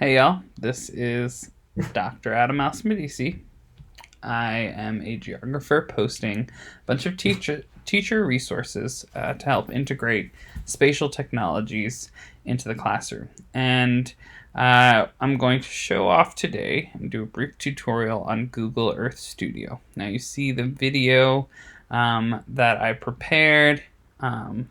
Hey y'all, this is Dr. Adam Alsmedisi. I am a geographer posting a bunch of teacher resources to help integrate spatial technologies into the classroom. And I'm going to show off today and do a brief tutorial on Google Earth Studio. Now you see the video that I prepared, and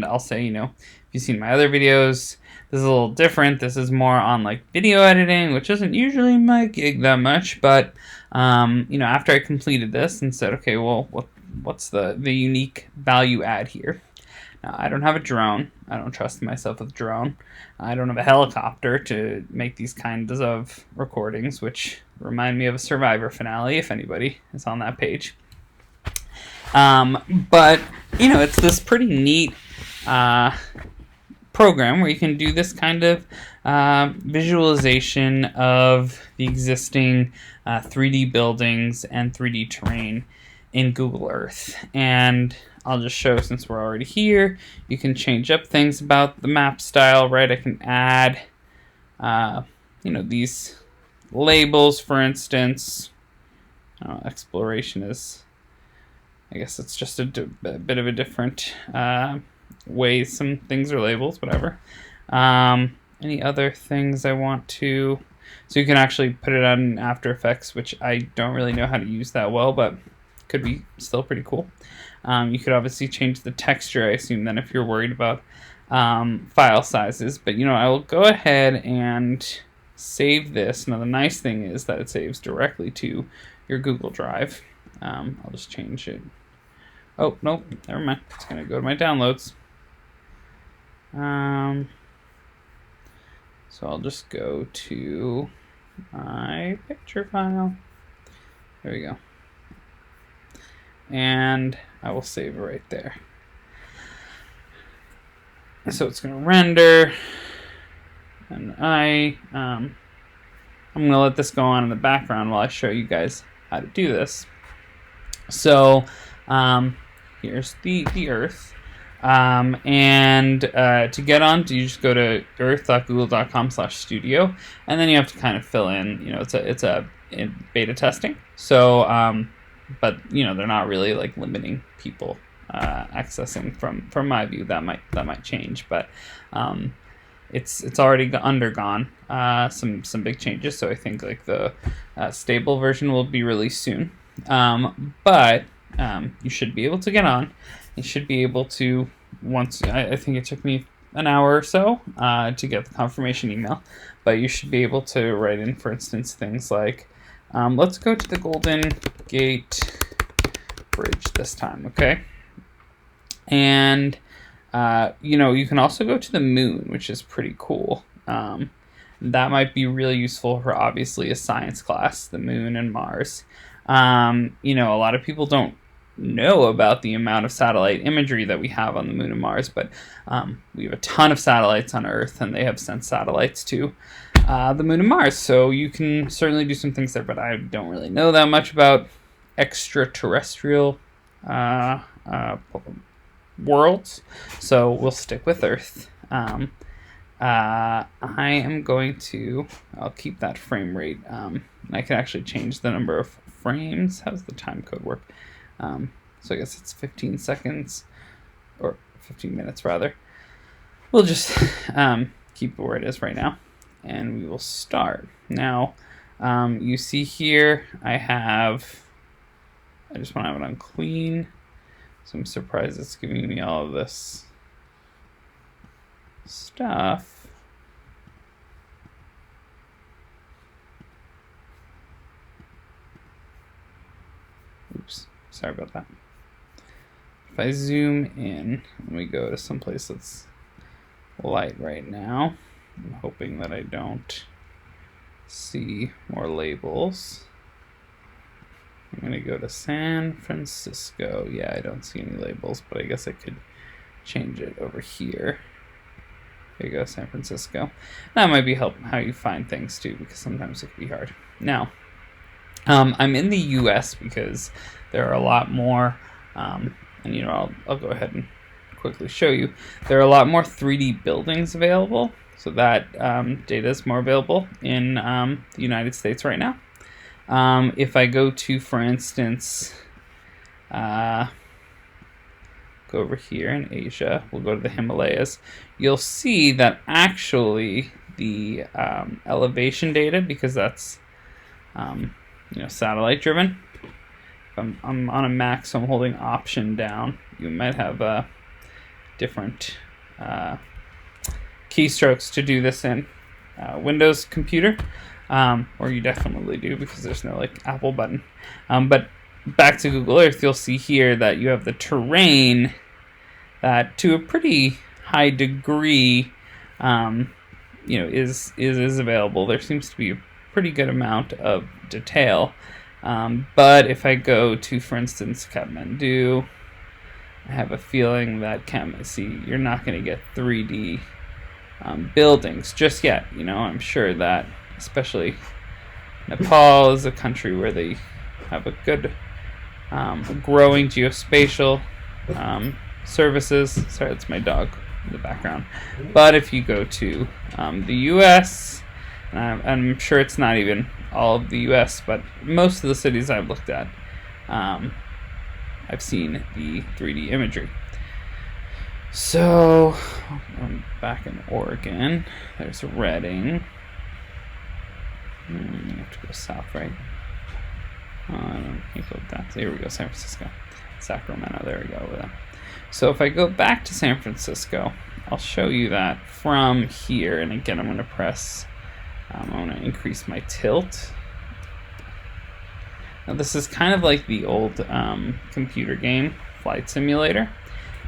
I'll say, if you've seen my other videos, this is a little different. This is more on like video editing, which isn't usually my gig that much. But after I completed this and said, okay, well, what's the unique value add here? Now, I don't have a drone. I don't trust myself with a drone. I don't have a helicopter to make these kinds of recordings, which remind me of a Survivor finale, if anybody is on that page. But it's this pretty neat program where you can do this kind of visualization of the existing 3D buildings and 3D terrain in Google Earth. And I'll just show, since we're already here, you can change up things about the map style, right? I can add, these labels, for instance. Exploration is, I guess it's just a bit of a different way some things are labeled, whatever. Any other things I want to... So you can actually put it on After Effects, which I don't really know how to use that well, but could be still pretty cool. You could obviously change the texture, I assume, then, if you're worried about file sizes. But, I will go ahead and save this. Now, the nice thing is that it saves directly to your Google Drive. I'll just change it. Oh, nope, never mind. It's going to go to my downloads. So I'll just go to my picture file. There we go. And I will save it right there. So it's going to render. And I'm going to let this go on in the background while I show you guys how to do this. So here's the Earth. And to get on, you just go to earth.google.com/studio, and then you have to kind of fill in, it's a beta testing. So, but they're not really like limiting people accessing from my view. That might change, but it's already undergone some big changes. So I think like the stable version will be released soon. But you should be able to get on. You should be able to, once, I think it took me an hour or so to get the confirmation email, but you should be able to write in, for instance, things like, let's go to the Golden Gate Bridge this time, okay? And, you can also go to the moon, which is pretty cool. That might be really useful for, obviously, a science class, the moon and Mars. A lot of people don't know about the amount of satellite imagery that we have on the moon and Mars, but we have a ton of satellites on Earth, and they have sent satellites to the moon and Mars, so you can certainly do some things there, but I don't really know that much about extraterrestrial worlds, so we'll stick with Earth. I am going to, I'll keep that frame rate. I can actually change the number of frames. How does the time code work? So I guess it's 15 seconds, or 15 minutes rather. We'll just keep it where it is right now, and we will start. Now, you see here, I just want to have it on clean, so I'm surprised it's giving me all of this stuff. Oops, sorry about that. If I zoom in and we go to someplace that's light right now, I'm hoping that I don't see more labels. I'm going to go to San Francisco. Yeah, I don't see any labels, but I guess I could change it over here. There you go, San Francisco. That might be helping how you find things too, because sometimes it can be hard. Now, I'm in the US because there are a lot more, and I'll go ahead and quickly show you, there are a lot more 3D buildings available. So that data is more available in the United States right now. If I go to, for instance, go over here in Asia, we'll go to the Himalayas, you'll see that actually the elevation data, because that's satellite driven. I'm on a Mac, so I'm holding Option down. You might have different keystrokes to do this in Windows computer, or you definitely do because there's no like Apple button. But back to Google Earth, you'll see here that you have the terrain that, to a pretty high degree, is available. There seems to be a pretty good amount of detail. But if I go to, for instance, Kathmandu, I have a feeling that you're not going to get 3D buildings just yet. I'm sure that especially Nepal is a country where they have a good growing geospatial services. Sorry, that's my dog in the background. But if you go to the US, I'm sure it's not even all of the US, but most of the cities I've looked at, I've seen the 3D imagery. So I'm back in Oregon. There's Redding. You have to go south, right? I don't think that. Here we go, San Francisco. Sacramento, there we go. So if I go back to San Francisco, I'll show you that from here. And again, I'm going to press, I'm going to increase my tilt. Now this is kind of like the old computer game, Flight Simulator.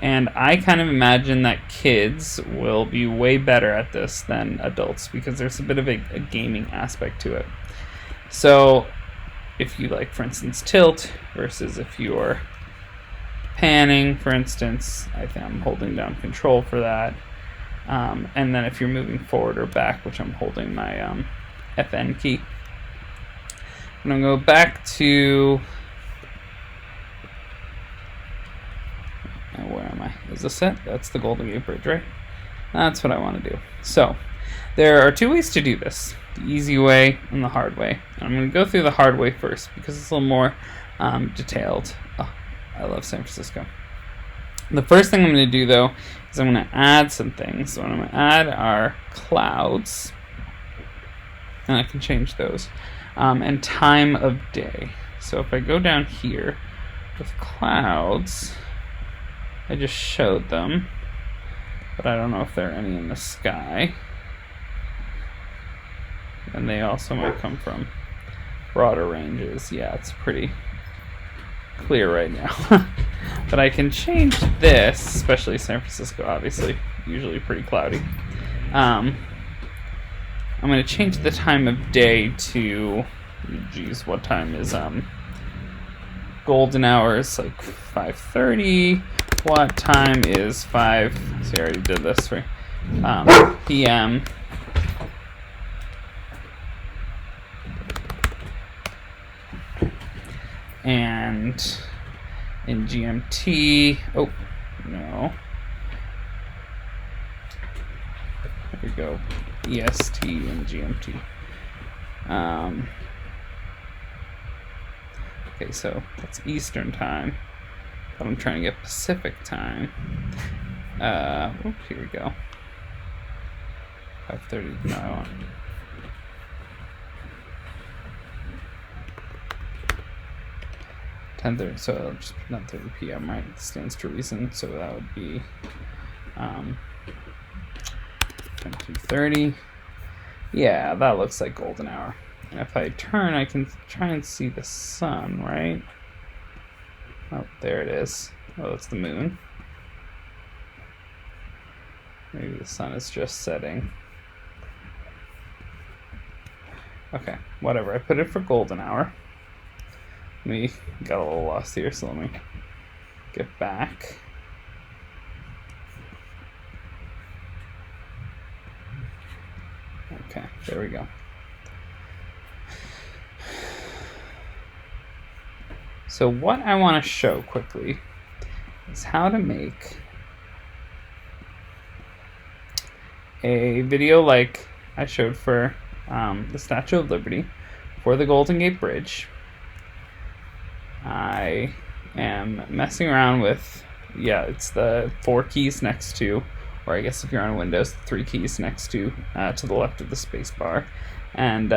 And I kind of imagine that kids will be way better at this than adults because there's a bit of a gaming aspect to it. So if you like, for instance, tilt versus if you're panning, for instance, I think I'm holding down control for that. And then if you're moving forward or back, which I'm holding my FN key. I'm going to go back to... where am I? Is this it? That's the Golden Gate Bridge, right? That's what I want to do. So there are two ways to do this. The easy way and the hard way. And I'm going to go through the hard way first because it's a little more detailed. Oh, I love San Francisco. The first thing I'm going to do, though, is I'm going to add some things. So what I'm going to add are clouds. And I can change those. And time of day. So if I go down here with clouds, I just showed them, but I don't know if there are any in the sky. And they also might come from broader ranges. Yeah, it's pretty clear right now. But I can change this, especially San Francisco, obviously, usually pretty cloudy. I'm going to change the time of day to, geez, what time is golden hour is like 5:30. What time is 5? See, I already did this for p.m. And in GMT, oh no, there we go, EST and GMT. Okay, so that's Eastern time. But I'm trying to get Pacific time. Here we go. 5:30. No, I want 10:30. So I'll just put 10:30 p.m. Right? It stands to reason. So that would be 22:30. Yeah, that looks like golden hour. And if I turn, I can try and see the sun, right? Oh, there it is. Oh, that's the moon. Maybe the sun is just setting. Okay, whatever. I put it for golden hour. We got a little lost here, so let me get back. Okay, there we go. So what I want to show quickly is how to make a video like I showed for the Statue of Liberty, for the Golden Gate Bridge, I am messing around with, it's the 4 keys next to, or I guess if you're on Windows, the 3 keys next to the left of the space bar. And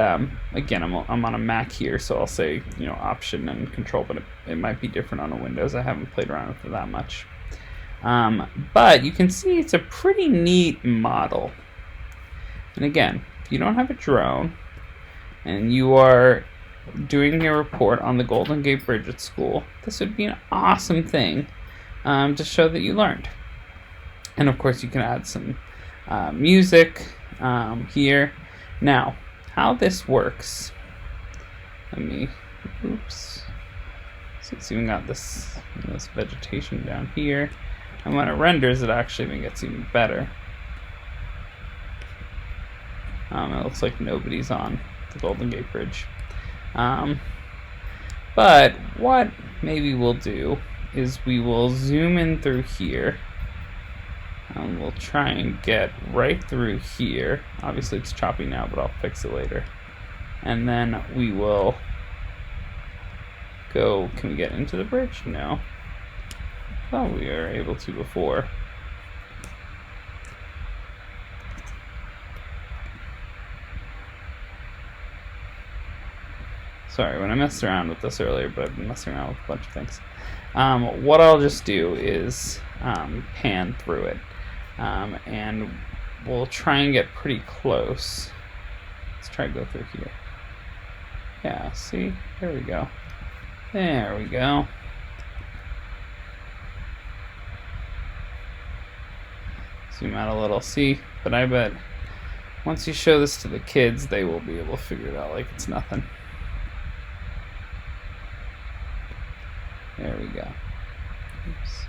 again, I'm on a Mac here, so I'll say, Option and Control, but it might be different on a Windows. I haven't played around with it that much. But you can see it's a pretty neat model. And again, if you don't have a drone and you are doing your report on the Golden Gate Bridge at school, this would be an awesome thing to show that you learned. And of course, you can add some music here. Now, how this works, so it's even got this vegetation down here. And when it renders, it actually gets even better. It looks like nobody's on the Golden Gate Bridge. But what maybe we'll do is we will zoom in through here. And we'll try and get right through here. Obviously it's choppy now, but I'll fix it later. And then we will go, can we get into the bridge? No. Oh, we were able to before. Sorry, when I messed around with this earlier, but I've been messing around with a bunch of things. What I'll just do is pan through it. And we'll try and get pretty close. Let's try to go through here. Yeah, see? There we go. There we go. Zoom out a little, see? But I bet once you show this to the kids, they will be able to figure it out like it's nothing. There we go. Oops.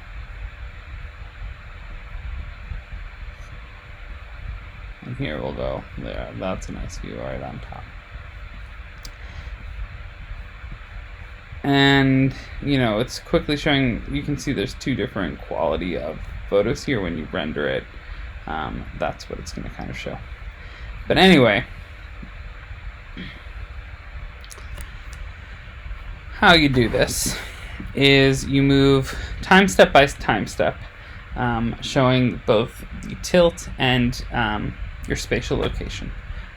And here we'll go there. That's a nice view right on top. And, it's quickly showing, you can see there's 2 different quality of photos here when you render it. That's what it's going to kind of show. But anyway, how you do this is you move time step by time step, showing both the tilt and your spatial location.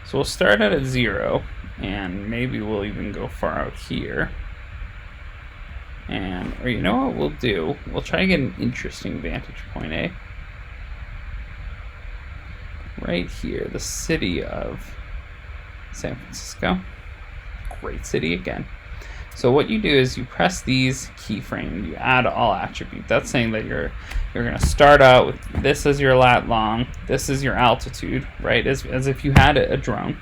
So we'll start at a 0, and maybe we'll even go far out here. Or you know what we'll do? We'll try to get an interesting vantage point, right here, the city of San Francisco. Great city again. So what you do is you press these keyframes, you add all attribute. That's saying that you're going to start out with this as your lat long, this is your altitude, right? As if you had a drone,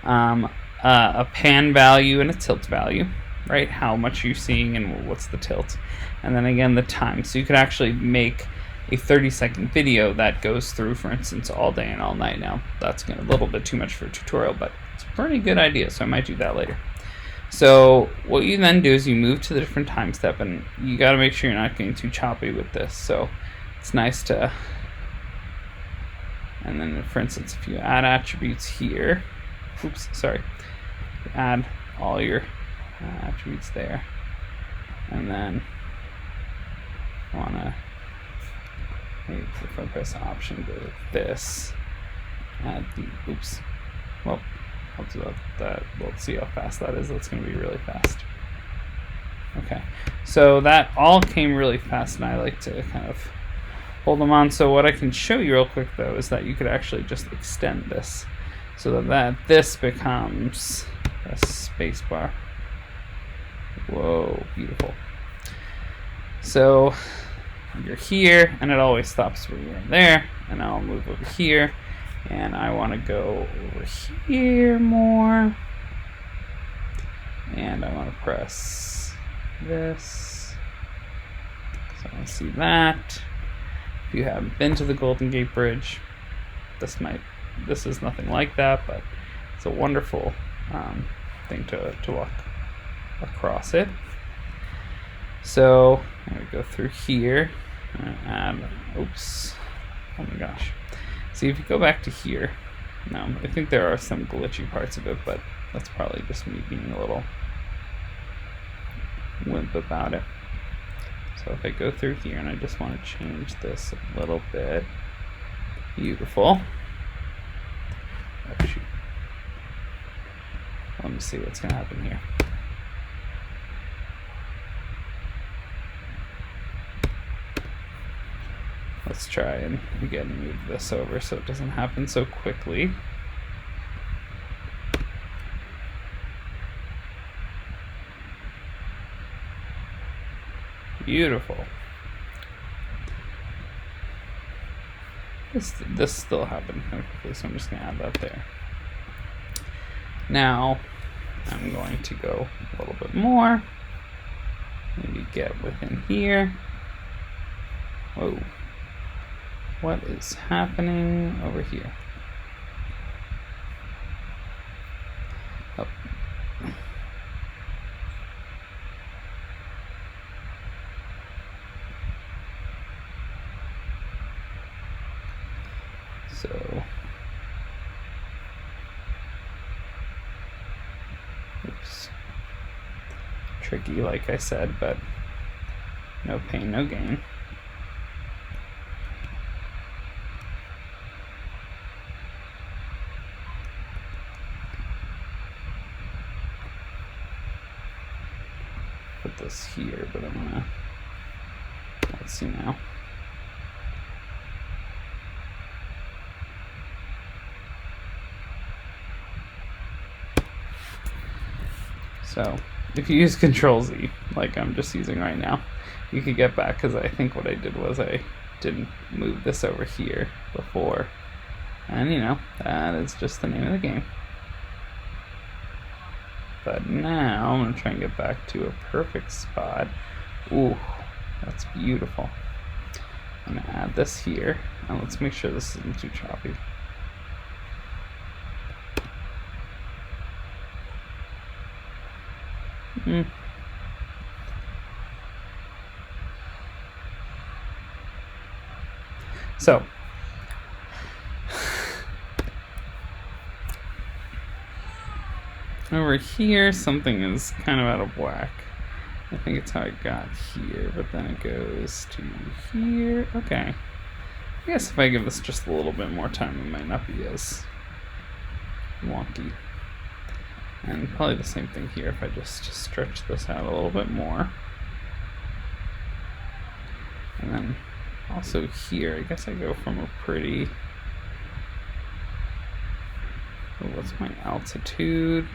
a pan value and a tilt value, right? How much you're seeing and what's the tilt, and then again the time. So you could actually make a 30-second video that goes through, for instance, all day and all night. Now that's a little bit too much for a tutorial, but it's a pretty good idea, so I might do that later. So what you then do is you move to the different time step, and you got to make sure you're not getting too choppy with this. So it's nice to, and then for instance, if you add attributes here, add all your attributes there, and then I want to, maybe if I press Option, go with this, add the, I'll do that. We'll see how fast that is. That's going to be really fast. Okay, so that all came really fast, and I like to kind of hold them on. So what I can show you real quick, though, is that you could actually just extend this so that this becomes a space bar. Whoa, beautiful. So you're here, and it always stops when you're in there, and I'll move over here. And I want to go over here more. And I want to press this. So I want to see that. If you haven't been to the Golden Gate Bridge, this is nothing like that, but it's a wonderful thing to walk across it. So I'm going to go through here and add, oh my gosh. See, if you go back to here, no, I think there are some glitchy parts of it, but that's probably just me being a little wimp about it. So if I go through here and I just want to change this a little bit, beautiful. Oh, shoot. Let me see what's going to happen here. Let's try and again move this over so it doesn't happen so quickly. Beautiful. This still happened kind of quickly, so I'm just going to add that there. Now, I'm going to go a little bit more. Maybe get within here. Whoa. What is happening over here? Oh. So, oops. Tricky, like I said, but no pain, no gain. Put this here, but I'm gonna, let's see now. So if you use Control-Z, like I'm just using right now, you could get back, because I think what I did was I didn't move this over here before. And you know, that is just the name of the game. But now I'm going to try and get back to a perfect spot. Ooh, that's beautiful. I'm going to add this here. And let's make sure this isn't too choppy. So, over here, something is kind of out of whack. I think it's how I got here, but then it goes to here. Okay. I guess if I give this just a little bit more time, it might not be as wonky. And probably the same thing here if I just stretch this out a little bit more. And then also here, I guess I go from a pretty... Oh, what's my altitude?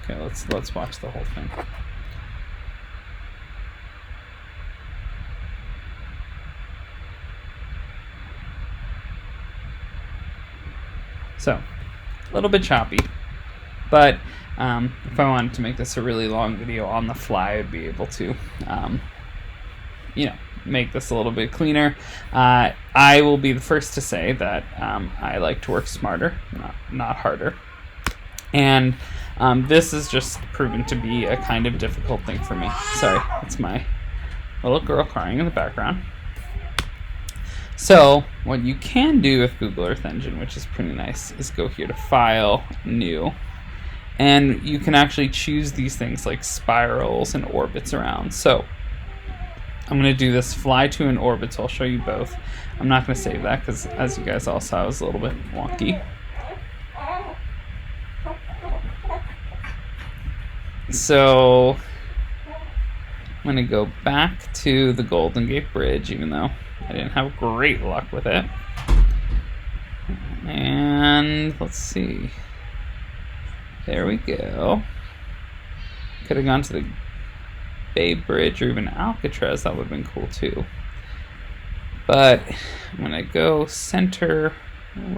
Okay, let's watch the whole thing. So, a little bit choppy, but if I wanted to make this a really long video on the fly, I'd be able to, you know, make this a little bit cleaner. I will be the first to say that I like to work smarter, not harder. And this is just proven to be a kind of difficult thing for me. Sorry, it's my little girl crying in the background. So what you can do with Google Earth Engine, which is pretty nice, is go here to File, New, and you can actually choose these things like spirals and orbits around. So I'm going to do this fly to an orbit, so I'll show you both. I'm not going to save that because, as you guys all saw, it was a little bit wonky. So I'm going to go back to the Golden Gate Bridge, even though I didn't have great luck with it. And let's see. There we go. Could have gone to the Bay Bridge or even Alcatraz. That would have been cool too. But I'm going to go center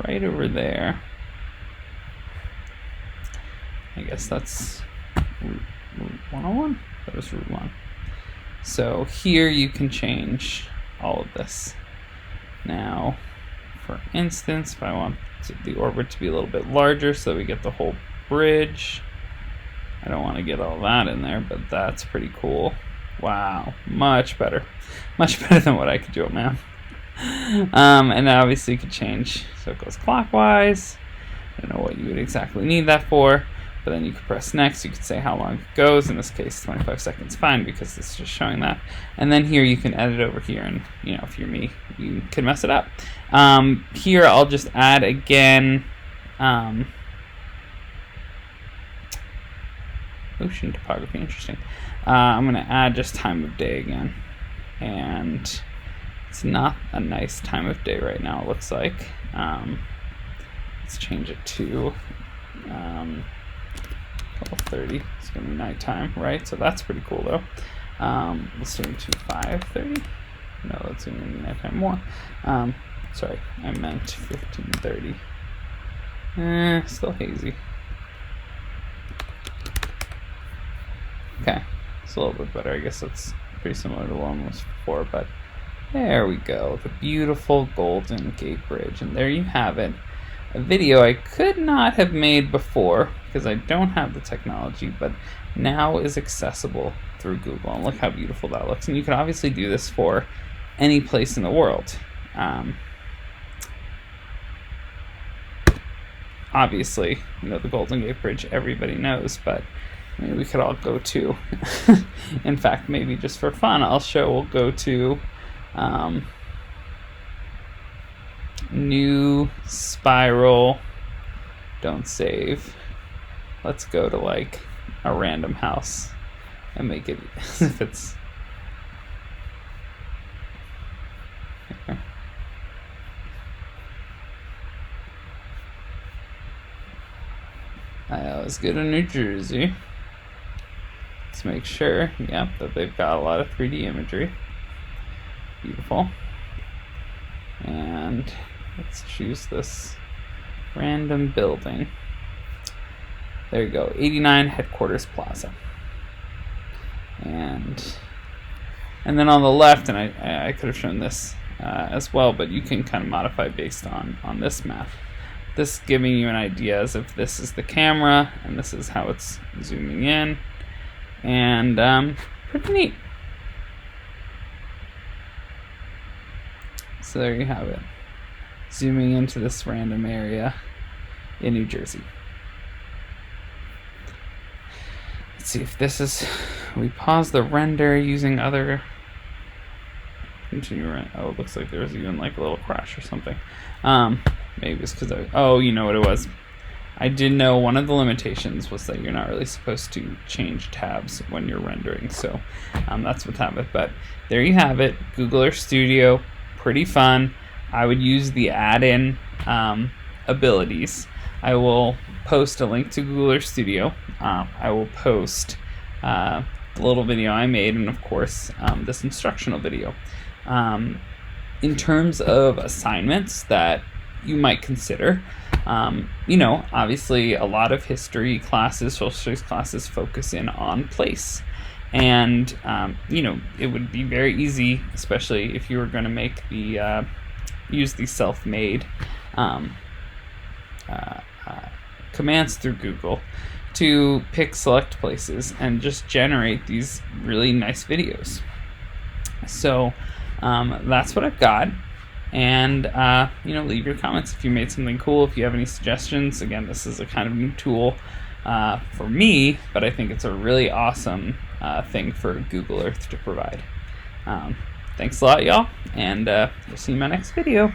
right over there. I guess that's Route 101. That was Route 1. So here you can change all of this. Now, for instance, if I want the orbit to be a little bit larger so we get the whole bridge, I don't want to get all that in there, but that's pretty cool. Wow, much better. Much better than what I could do, man. And obviously you could change, so it goes clockwise. I don't know what you would exactly need that for, but then you could press next. You could say how long it goes. In this case, 25 seconds, fine, because it's just showing that. And then here you can edit over here, and if you're me, you can mess it up. Here I'll just add again ocean topography. Interesting. I'm going to add just time of day again, and it's not a nice time of day right now, it looks like. Let's change it to 12:30. It's going to be nighttime, right? So that's pretty cool, though. Let's zoom to 5:30. No, that's going to be nighttime more. Sorry, I meant 15:30. Still hazy. Okay, it's a little bit better. I guess it's pretty similar to what one was before, but there we go. The beautiful Golden Gate Bridge, and there you have it. A video I could not have made before because I don't have the technology, but now is accessible through Google. And look how beautiful that looks. And you can obviously do this for any place in the world. Obviously, the Golden Gate Bridge everybody knows, but maybe we could all go to. In fact, maybe just for fun, we'll go to new spiral. Don't save. Let's go to like a random house and make it as if it's. I always go to New Jersey. Let's make sure, that they've got a lot of 3D imagery. Beautiful. And let's choose this random building. There you go, 89 Headquarters Plaza. And then on the left, and I could have shown this as well, but you can kind of modify based on this map. This giving you an idea as if this is the camera, and this is how it's zooming in. And pretty neat. So there you have it. Zooming into this random area in New Jersey. Let's see if this is. We pause the render using other. Continue run. Oh, it looks like there was even like a little crash or something. Maybe it's because you know what it was. I did know one of the limitations was that you're not really supposed to change tabs when you're rendering, so that's what's happened. But there you have it, Google Earth Studio, pretty fun. I would use the add-in abilities. I will post a link to Google Earth Studio. I will post the little video I made, and of course this instructional video. In terms of assignments that you might consider, obviously a lot of history classes, social studies classes focus in on place. And, it would be very easy, especially if you were going to make use the self-made commands through Google to pick select places and just generate these really nice videos. So that's what I've got. And, leave your comments if you made something cool, if you have any suggestions. Again, this is a kind of new tool for me, but I think it's a really awesome thing for Google Earth to provide. Thanks a lot, y'all, and we'll see you in my next video.